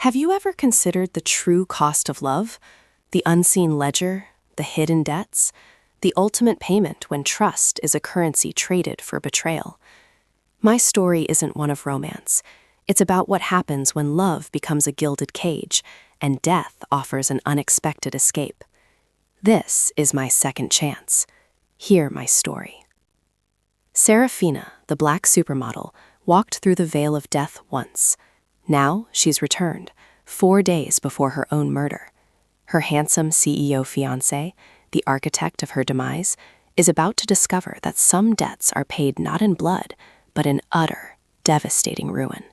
Have you ever considered the true cost of love? The unseen ledger, the hidden debts, the ultimate payment when trust is a currency traded for betrayal? My story isn't one of romance. It's about what happens when love becomes a gilded cage and death offers an unexpected escape. This is my second chance. Hear my story. Seraphina, the black supermodel, walked through the veil of death once. Now she's returned, 4 days before her own murder. Her handsome CEO fiancé, the architect of her demise, is about to discover that some debts are paid not in blood, but in utter, devastating ruin.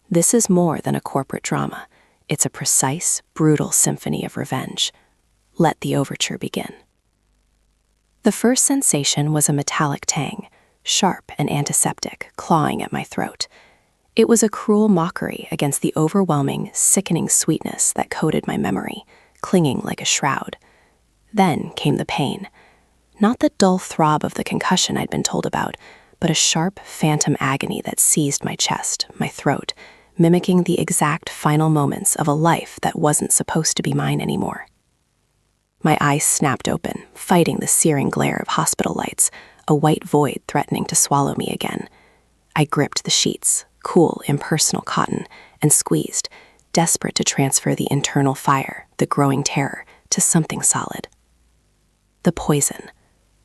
This is more than a corporate drama. It's a precise, brutal symphony of revenge. Let the overture begin. The first sensation was a metallic tang, sharp and antiseptic, clawing at my throat. It was a cruel mockery against the overwhelming, sickening sweetness that coated my memory, clinging like a shroud. Then came the pain. Not the dull throb of the concussion I'd been told about, but a sharp, phantom agony that seized my chest, my throat, mimicking the exact final moments of a life that wasn't supposed to be mine anymore. My eyes snapped open, fighting the searing glare of hospital lights, a white void threatening to swallow me again. I gripped the sheets, cool, impersonal cotton, and squeezed, desperate to transfer the internal fire, the growing terror, to something solid. The poison,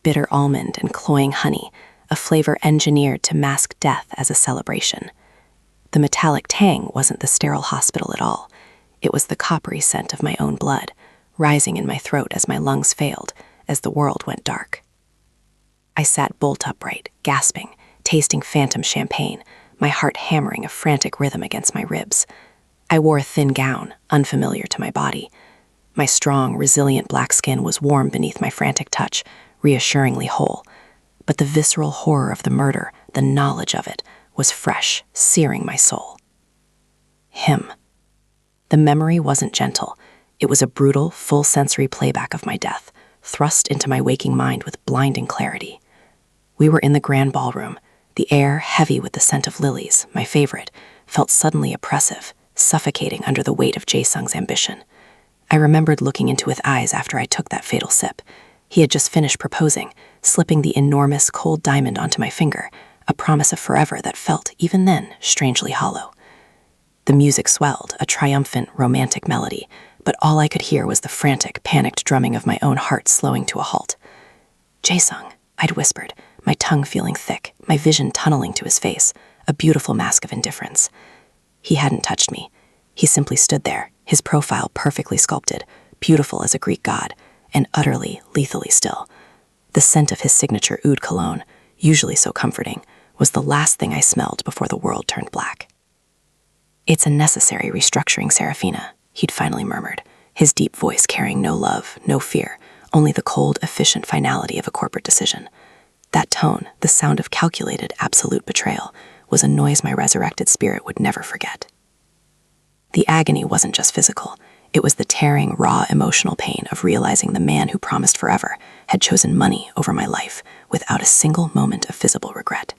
bitter almond and cloying honey, a flavor engineered to mask death as a celebration. The metallic tang wasn't the sterile hospital at all. It was the coppery scent of my own blood, rising in my throat as my lungs failed, as the world went dark. I sat bolt upright, gasping, tasting phantom champagne, my heart hammering a frantic rhythm against my ribs. I wore a thin gown, unfamiliar to my body. My strong, resilient black skin was warm beneath my frantic touch, reassuringly whole. But the visceral horror of the murder, the knowledge of it, was fresh, searing my soul. Him. The memory wasn't gentle. It was a brutal, full-sensory playback of my death, thrust into my waking mind with blinding clarity. We were in the grand ballroom. The air, heavy with the scent of lilies, my favorite, felt suddenly oppressive, suffocating under the weight of Jae-sung's ambition. I remembered looking into his eyes after I took that fatal sip. He had just finished proposing, slipping the enormous, cold diamond onto my finger, a promise of forever that felt, even then, strangely hollow. The music swelled, a triumphant, romantic melody, but all I could hear was the frantic, panicked drumming of my own heart slowing to a halt. Jae-sung, I'd whispered, my tongue feeling thick, my vision tunneling to his face, a beautiful mask of indifference. He hadn't touched me. He simply stood there, his profile perfectly sculpted, beautiful as a Greek god, and utterly, lethally still. The scent of his signature oud cologne, usually so comforting, was the last thing I smelled before the world turned black. "It's a necessary restructuring, Seraphina," he'd finally murmured, his deep voice carrying no love, no fear, only the cold, efficient finality of a corporate decision. That tone, the sound of calculated, absolute betrayal, was a noise my resurrected spirit would never forget. The agony wasn't just physical. It was the tearing, raw emotional pain of realizing the man who promised forever had chosen money over my life without a single moment of visible regret.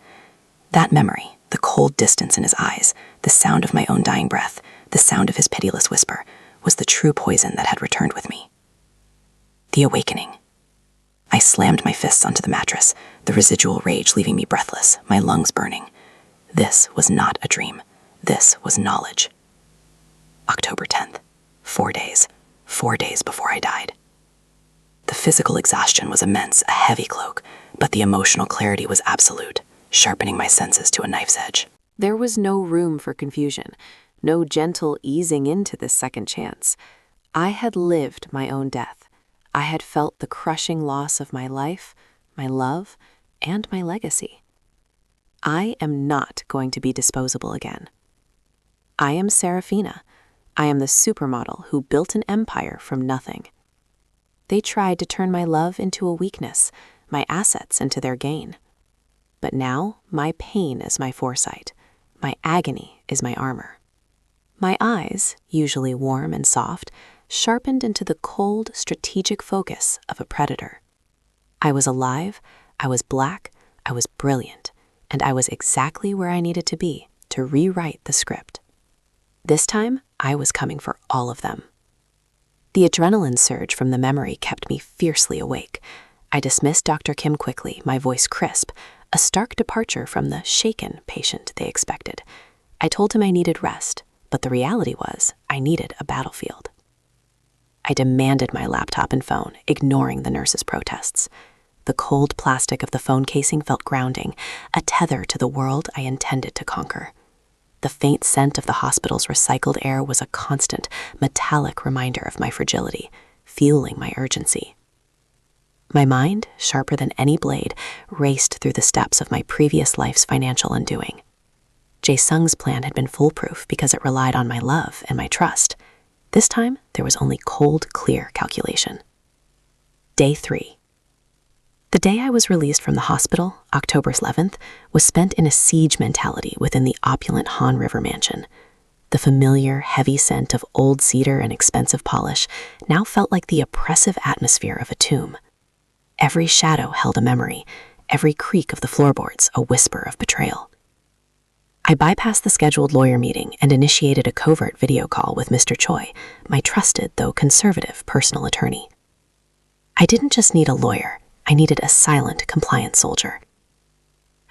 That memory, the cold distance in his eyes, the sound of my own dying breath, the sound of his pitiless whisper, was the true poison that had returned with me. The awakening. I slammed my fists onto the mattress, the residual rage leaving me breathless, my lungs burning. This was not a dream. This was knowledge. October 10th. 4 days. 4 days before I died. The physical exhaustion was immense, a heavy cloak, but the emotional clarity was absolute, sharpening my senses to a knife's edge. There was no room for confusion, no gentle easing into this second chance. I had lived my own death. I had felt the crushing loss of my life, my love, and my legacy. I am not going to be disposable again. I am Seraphina. I am the supermodel who built an empire from nothing. They tried to turn my love into a weakness, my assets into their gain. But now my pain is my foresight. My agony is my armor. My eyes, usually warm and soft, sharpened into the cold, strategic focus of a predator. I was alive, I was black, I was brilliant, and I was exactly where I needed to be to rewrite the script. This time, I was coming for all of them. The adrenaline surge from the memory kept me fiercely awake. I dismissed Dr. Kim quickly, my voice crisp, a stark departure from the shaken patient they expected. I told him I needed rest, but the reality was I needed a battlefield. I demanded my laptop and phone, ignoring the nurse's protests. The cold plastic of the phone casing felt grounding, a tether to the world I intended to conquer. The faint scent of the hospital's recycled air was a constant, metallic reminder of my fragility, fueling my urgency. My mind, sharper than any blade, raced through the steps of my previous life's financial undoing. Jae-sung's plan had been foolproof because it relied on my love and my trust. This time, there was only cold, clear calculation. Day 3. The day I was released from the hospital, October 11th, was spent in a siege mentality within the opulent Han River mansion. The familiar, heavy scent of old cedar and expensive polish now felt like the oppressive atmosphere of a tomb. Every shadow held a memory, every creak of the floorboards a whisper of betrayal. I bypassed the scheduled lawyer meeting and initiated a covert video call with Mr. Choi, my trusted though conservative personal attorney. I didn't just need a lawyer, I needed a silent, compliant soldier.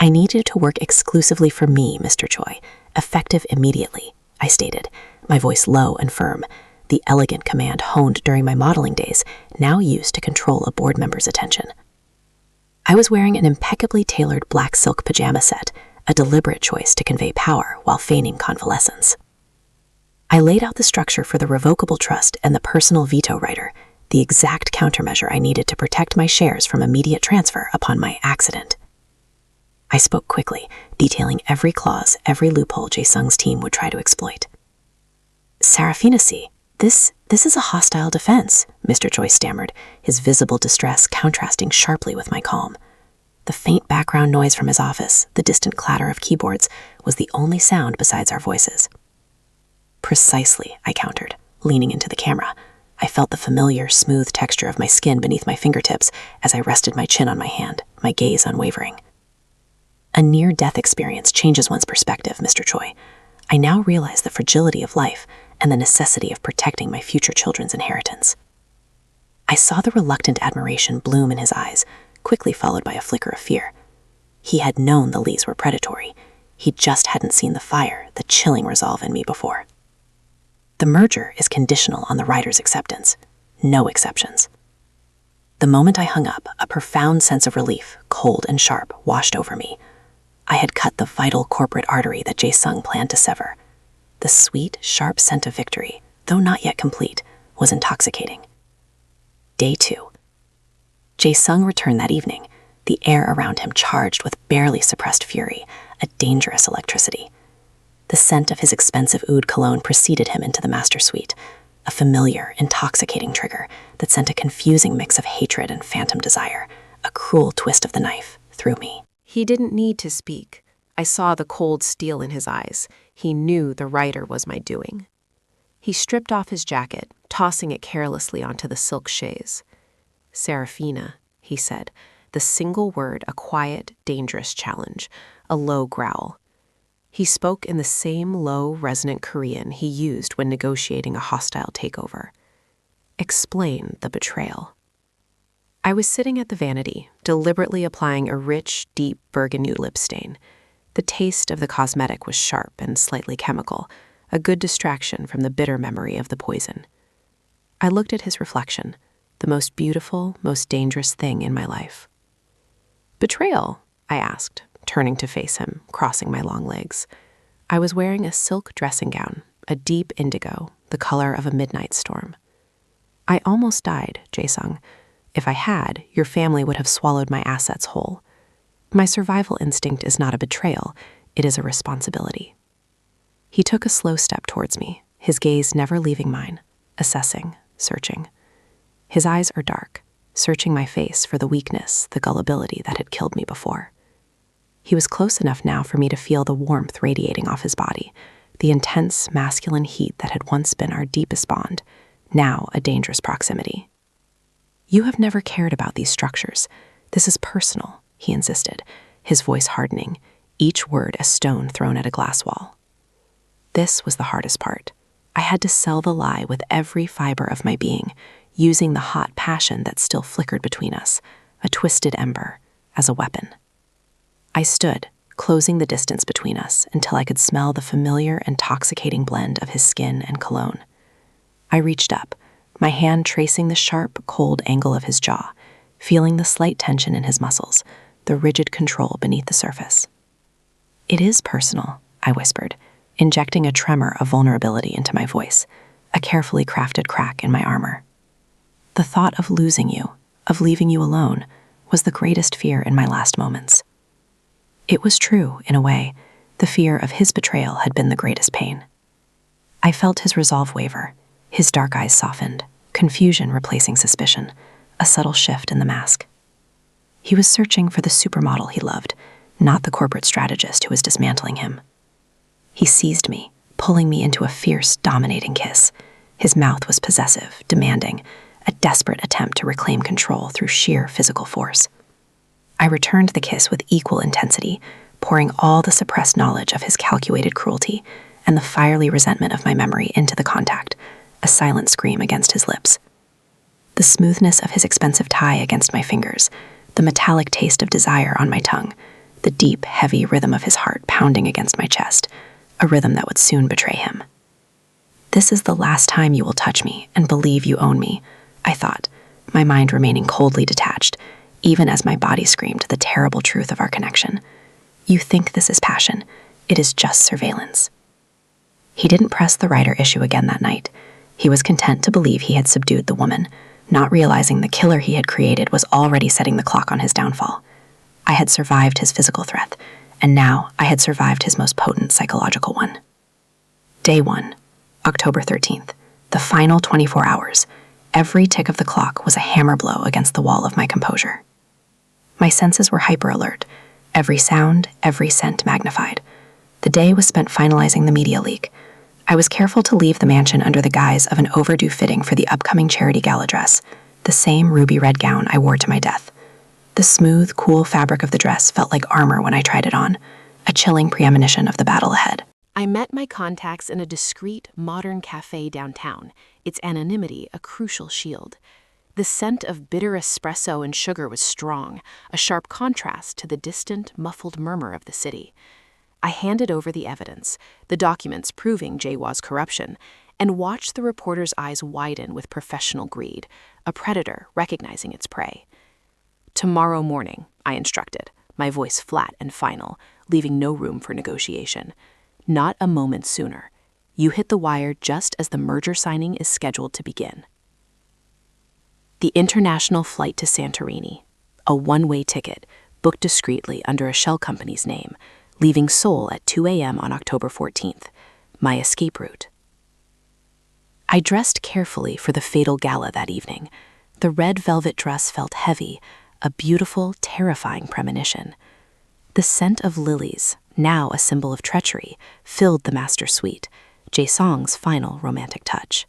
I needed to work exclusively for me, Mr. Choi, effective immediately, I stated, my voice low and firm, the elegant command honed during my modeling days, now used to control a board member's attention. I was wearing an impeccably tailored black silk pajama set, a deliberate choice to convey power while feigning convalescence. I laid out the structure for the revocable trust and the personal veto rider, the exact countermeasure I needed to protect my shares from immediate transfer upon my accident. I spoke quickly, detailing every clause, every loophole Jae-sung's team would try to exploit. Seraphina, this is a hostile defense, Mr. Choi stammered, his visible distress contrasting sharply with my calm. The faint background noise from his office, the distant clatter of keyboards, was the only sound besides our voices. Precisely, I countered, leaning into the camera. I felt the familiar, smooth texture of my skin beneath my fingertips as I rested my chin on my hand, my gaze unwavering. A near-death experience changes one's perspective, Mr. Choi. I now realize the fragility of life and the necessity of protecting my future children's inheritance. I saw the reluctant admiration bloom in his eyes, quickly followed by a flicker of fear. He had known the Lees were predatory. He just hadn't seen the fire, the chilling resolve in me before. The merger is conditional on the writer's acceptance. No exceptions. The moment I hung up, a profound sense of relief, cold and sharp, washed over me. I had cut the vital corporate artery that Jae-sung planned to sever. The sweet, sharp scent of victory, though not yet complete, was intoxicating. Day 2. Jae-sung returned that evening, the air around him charged with barely suppressed fury, a dangerous electricity. The scent of his expensive oud cologne preceded him into the master suite, a familiar, intoxicating trigger that sent a confusing mix of hatred and phantom desire, a cruel twist of the knife, through me. He didn't need to speak. I saw the cold steel in his eyes. He knew the writer was my doing. He stripped off his jacket, tossing it carelessly onto the silk chaise. Seraphina, he said, the single word a quiet, dangerous challenge, a low growl. He spoke in the same low, resonant Korean he used when negotiating a hostile takeover. Explain the betrayal. I was sitting at the vanity, deliberately applying a rich, deep burgundy lip stain. The taste of the cosmetic was sharp and slightly chemical, a good distraction from the bitter memory of the poison. I looked at his reflection, the most beautiful, most dangerous thing in my life. Betrayal? I asked, turning to face him, crossing my long legs. I was wearing a silk dressing gown, a deep indigo, the color of a midnight storm. I almost died, Jae-sung. If I had, your family would have swallowed my assets whole. My survival instinct is not a betrayal, it is a responsibility. He took a slow step towards me, his gaze never leaving mine, assessing, searching. His eyes are dark, searching my face for the weakness, the gullibility that had killed me before. He was close enough now for me to feel the warmth radiating off his body, the intense masculine heat that had once been our deepest bond, now a dangerous proximity. You have never cared about these structures. This is personal, he insisted, his voice hardening, each word a stone thrown at a glass wall. This was the hardest part. I had to sell the lie with every fiber of my being, using the hot passion that still flickered between us, a twisted ember, as a weapon. I stood, closing the distance between us until I could smell the familiar, intoxicating blend of his skin and cologne. I reached up, my hand tracing the sharp, cold angle of his jaw, feeling the slight tension in his muscles, the rigid control beneath the surface. "It is personal," I whispered, injecting a tremor of vulnerability into my voice, a carefully crafted crack in my armor. The thought of losing you, of leaving you alone, was the greatest fear in my last moments. It was true, in a way. The fear of his betrayal had been the greatest pain. I felt his resolve waver, his dark eyes softened, confusion replacing suspicion, a subtle shift in the mask. He was searching for the supermodel he loved, not the corporate strategist who was dismantling him. He seized me, pulling me into a fierce, dominating kiss. His mouth was possessive, demanding, a desperate attempt to reclaim control through sheer physical force. I returned the kiss with equal intensity, pouring all the suppressed knowledge of his calculated cruelty and the fiery resentment of my memory into the contact, a silent scream against his lips. The smoothness of his expensive tie against my fingers, the metallic taste of desire on my tongue, the deep, heavy rhythm of his heart pounding against my chest, a rhythm that would soon betray him. "This is the last time you will touch me and believe you own me," I thought, my mind remaining coldly detached, even as my body screamed the terrible truth of our connection. "You think this is passion. It is just surveillance." He didn't press the writer issue again that night. He was content to believe he had subdued the woman, not realizing the killer he had created was already setting the clock on his downfall. I had survived his physical threat, and now I had survived his most potent psychological one. Day 1, October 13th, the final 24 hours. Every tick of the clock was a hammer blow against the wall of my composure. My senses were hyper-alert, every sound, every scent magnified. The day was spent finalizing the media leak. I was careful to leave the mansion under the guise of an overdue fitting for the upcoming charity gala dress, the same ruby red gown I wore to my death. The smooth, cool fabric of the dress felt like armor when I tried it on, a chilling premonition of the battle ahead. I met my contacts in a discreet, modern cafe downtown, its anonymity a crucial shield. The scent of bitter espresso and sugar was strong, a sharp contrast to the distant, muffled murmur of the city. I handed over the evidence, the documents proving Jaehwa's corruption, and watched the reporter's eyes widen with professional greed, a predator recognizing its prey. "Tomorrow morning," I instructed, my voice flat and final, leaving no room for negotiation. "Not a moment sooner. You hit the wire just as the merger signing is scheduled to begin." The international flight to Santorini, a one-way ticket, booked discreetly under a shell company's name, leaving Seoul at 2 a.m. on October 14th, my escape route. I dressed carefully for the fatal gala that evening. The red velvet dress felt heavy, a beautiful, terrifying premonition. The scent of lilies, now a symbol of treachery, filled the master suite, Jae-sung's final romantic touch.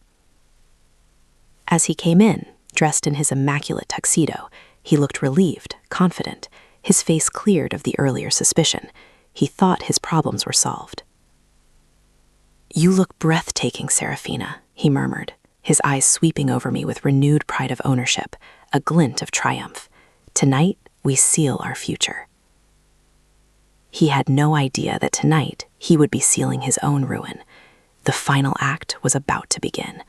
As he came in, dressed in his immaculate tuxedo, he looked relieved, confident, his face cleared of the earlier suspicion. He thought his problems were solved. "You look breathtaking, Seraphina," he murmured, his eyes sweeping over me with renewed pride of ownership, a glint of triumph. "Tonight, we seal our future." He had no idea that tonight he would be sealing his own ruin. The final act was about to begin.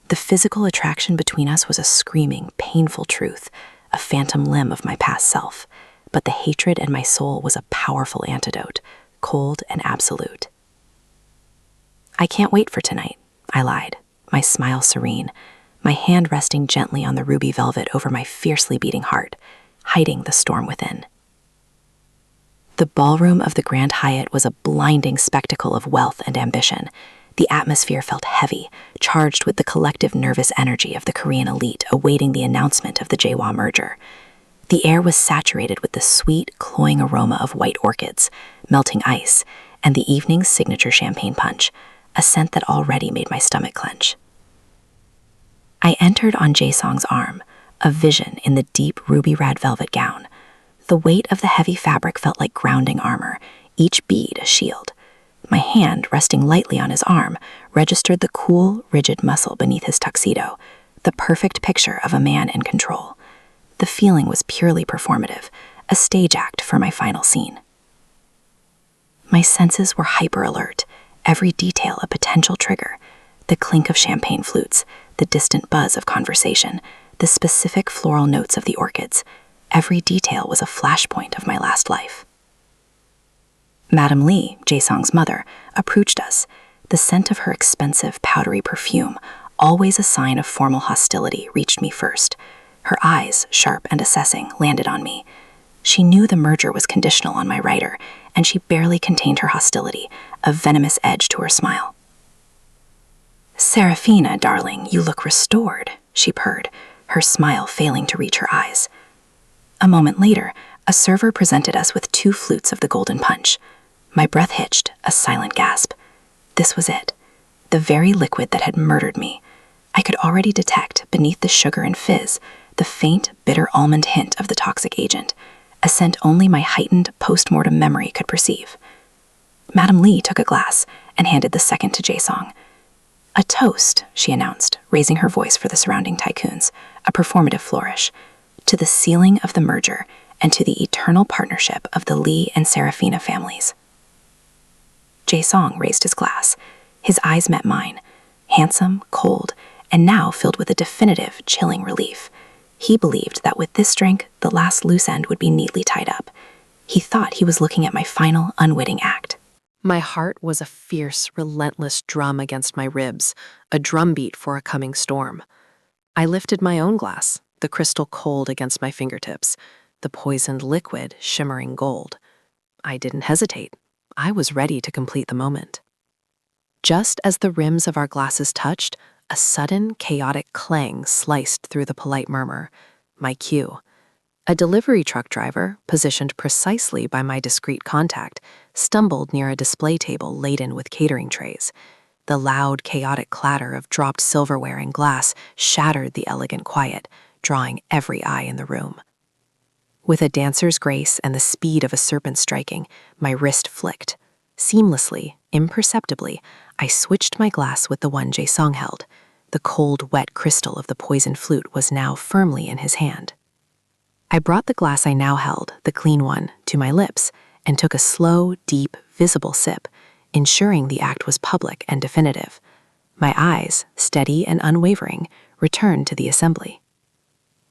The physical attraction between us was a screaming, painful truth, a phantom limb of my past self, but the hatred in my soul was a powerful antidote, cold and absolute. "I can't wait for tonight," I lied, my smile serene, my hand resting gently on the ruby velvet over my fiercely beating heart, hiding the storm within. The ballroom of the Grand Hyatt was a blinding spectacle of wealth and ambition. The atmosphere felt heavy, charged with the collective nervous energy of the Korean elite awaiting the announcement of the Jaehwa merger. The air was saturated with the sweet, cloying aroma of white orchids, melting ice, and the evening's signature champagne punch, a scent that already made my stomach clench. I entered on Jae-sung's arm, a vision in the deep ruby red velvet gown. The weight of the heavy fabric felt like grounding armor, each bead a shield. My hand, resting lightly on his arm, registered the cool, rigid muscle beneath his tuxedo, the perfect picture of a man in control. The feeling was purely performative, a stage act for my final scene. My senses were hyper-alert, every detail a potential trigger. The clink of champagne flutes, the distant buzz of conversation, the specific floral notes of the orchids. Every detail was a flashpoint of my last life. Madame Lee, Jae-sung's mother, approached us. The scent of her expensive, powdery perfume, always a sign of formal hostility, reached me first. Her eyes, sharp and assessing, landed on me. She knew the merger was conditional on my rider, and she barely contained her hostility, a venomous edge to her smile. "Seraphina, darling, you look restored," she purred, her smile failing to reach her eyes. A moment later, a server presented us with 2 flutes of the golden punch. My breath hitched, a silent gasp. This was it, the very liquid that had murdered me. I could already detect, beneath the sugar and fizz, the faint, bitter almond hint of the toxic agent, a scent only my heightened post-mortem memory could perceive. Madame Lee took a glass and handed the second to Jae-sung. "A toast," she announced, raising her voice for the surrounding tycoons, a performative flourish, "to the sealing of the merger and to the eternal partnership of the Lee and Seraphina families." Jae-sung raised his glass. His eyes met mine, handsome, cold, and now filled with a definitive, chilling relief. He believed that with this drink, the last loose end would be neatly tied up. He thought he was looking at my final, unwitting act. My heart was a fierce, relentless drum against my ribs, a drumbeat for a coming storm. I lifted my own glass, the crystal cold against my fingertips, the poisoned liquid shimmering gold. I didn't hesitate. I was ready to complete the moment. Just as the rims of our glasses touched, a sudden, chaotic clang sliced through the polite murmur. My cue. A delivery truck driver, positioned precisely by my discreet contact, stumbled near a display table laden with catering trays. The loud, chaotic clatter of dropped silverware and glass shattered the elegant quiet, drawing every eye in the room. With a dancer's grace and the speed of a serpent striking, my wrist flicked. Seamlessly, imperceptibly, I switched my glass with the one Jae-sung held. The cold, wet crystal of the poisoned flute was now firmly in his hand. I brought the glass I now held, the clean one, to my lips and took a slow, deep, visible sip, ensuring the act was public and definitive. My eyes, steady and unwavering, returned to the assembly.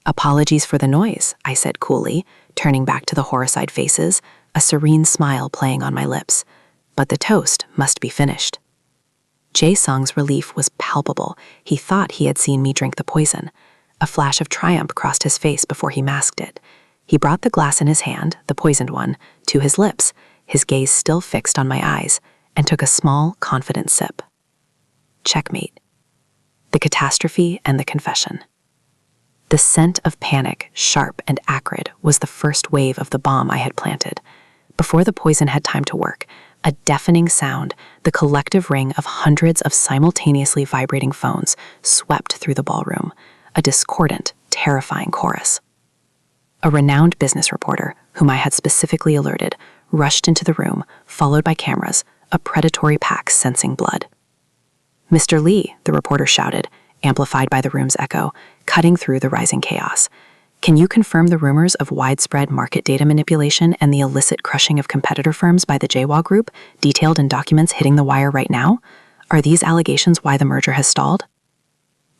"Apologies for the noise," I said coolly, turning back to the horrified faces, a serene smile playing on my lips. But the toast must be finished. Jae-sung's relief was palpable. He thought he had seen me drink the poison. A flash of triumph crossed his face before he masked it. He brought the glass in his hand, the poisoned one, to his lips, his gaze still fixed on my eyes, and took a small, confident sip. Checkmate. The catastrophe and the confession. The scent of panic, sharp and acrid, was the first wave of the bomb I had planted. Before the poison had time to work, a deafening sound, the collective ring of hundreds of simultaneously vibrating phones, swept through the ballroom, a discordant, terrifying chorus. A renowned business reporter, whom I had specifically alerted, rushed into the room, followed by cameras, a predatory pack sensing blood. "Mr. Lee," the reporter shouted, amplified by the room's echo, cutting through the rising chaos. "Can you confirm the rumors of widespread market data manipulation and the illicit crushing of competitor firms by the Jaehwa Group, detailed in documents hitting the wire right now? Are these allegations why the merger has stalled?"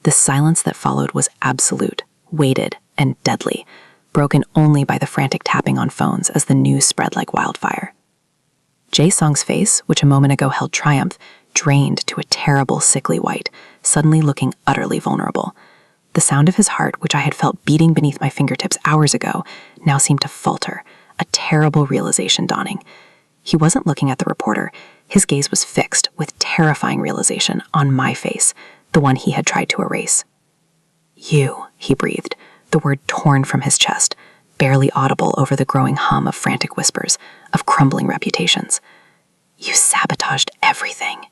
The silence that followed was absolute, weighted, and deadly, broken only by the frantic tapping on phones as the news spread like wildfire. Jae-sung's face, which a moment ago held triumph, drained to a terrible, sickly white, suddenly looking utterly vulnerable. The sound of his heart, which I had felt beating beneath my fingertips hours ago, now seemed to falter, a terrible realization dawning. He wasn't looking at the reporter. His gaze was fixed, with terrifying realization, on my face, the one he had tried to erase. "You," he breathed, the word torn from his chest, barely audible over the growing hum of frantic whispers, of crumbling reputations. "You sabotaged everything."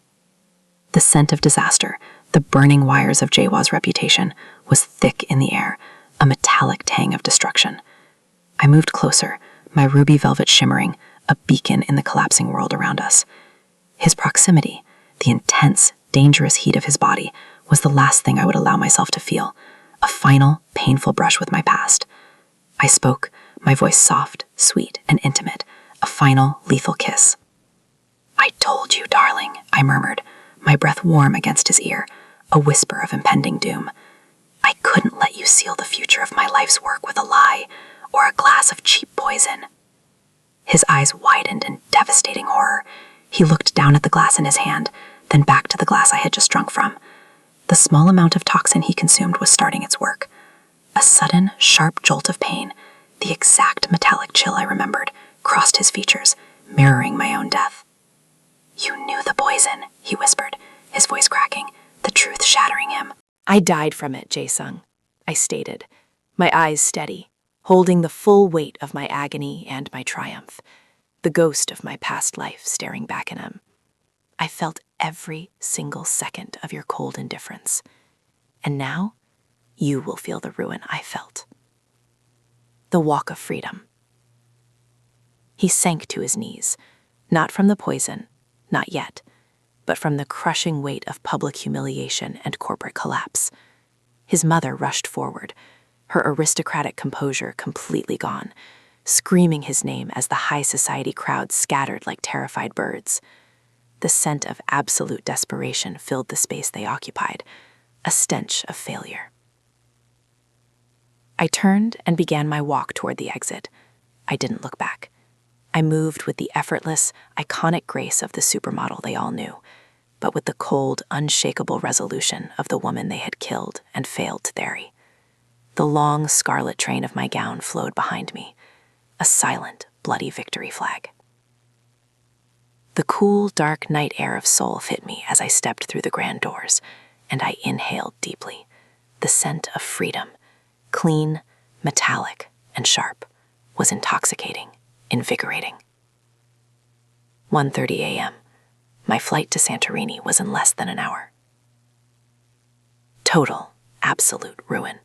The scent of disaster, the burning wires of Jaehwa's reputation, was thick in the air, a metallic tang of destruction. I moved closer, my ruby velvet shimmering, a beacon in the collapsing world around us. His proximity, the intense, dangerous heat of his body, was the last thing I would allow myself to feel, a final, painful brush with my past. I spoke, my voice soft, sweet, and intimate, a final, lethal kiss. "I told you, darling," I murmured, my breath warm against his ear, a whisper of impending doom. "I couldn't let you seal the future of my life's work with a lie or a glass of cheap poison." His eyes widened in devastating horror. He looked down at the glass in his hand, then back to the glass I had just drunk from. The small amount of toxin he consumed was starting its work. A sudden, sharp jolt of pain, the exact metallic chill I remembered, crossed his features, mirroring my own death. "You knew the poison," he whispered, his voice cracking, the truth shattering him. "I died from it, Jae-sung," I stated, my eyes steady, holding the full weight of my agony and my triumph, the ghost of my past life staring back at him. "I felt every single second of your cold indifference. And now, you will feel the ruin I felt." The walk of freedom. He sank to his knees, not from the poison, not yet, but from the crushing weight of public humiliation and corporate collapse. His mother rushed forward, her aristocratic composure completely gone, screaming his name as the high society crowd scattered like terrified birds. The scent of absolute desperation filled the space they occupied, a stench of failure. I turned and began my walk toward the exit. I didn't look back. I moved with the effortless, iconic grace of the supermodel they all knew, but with the cold, unshakable resolution of the woman they had killed and failed to bury. The long scarlet train of my gown flowed behind me, a silent, bloody victory flag. The cool, dark night air of Seoul hit me as I stepped through the grand doors, and I inhaled deeply, the scent of freedom, clean, metallic, and sharp, was intoxicating, invigorating. 1:30 a.m. My flight to Santorini was in less than an hour. Total, absolute ruin.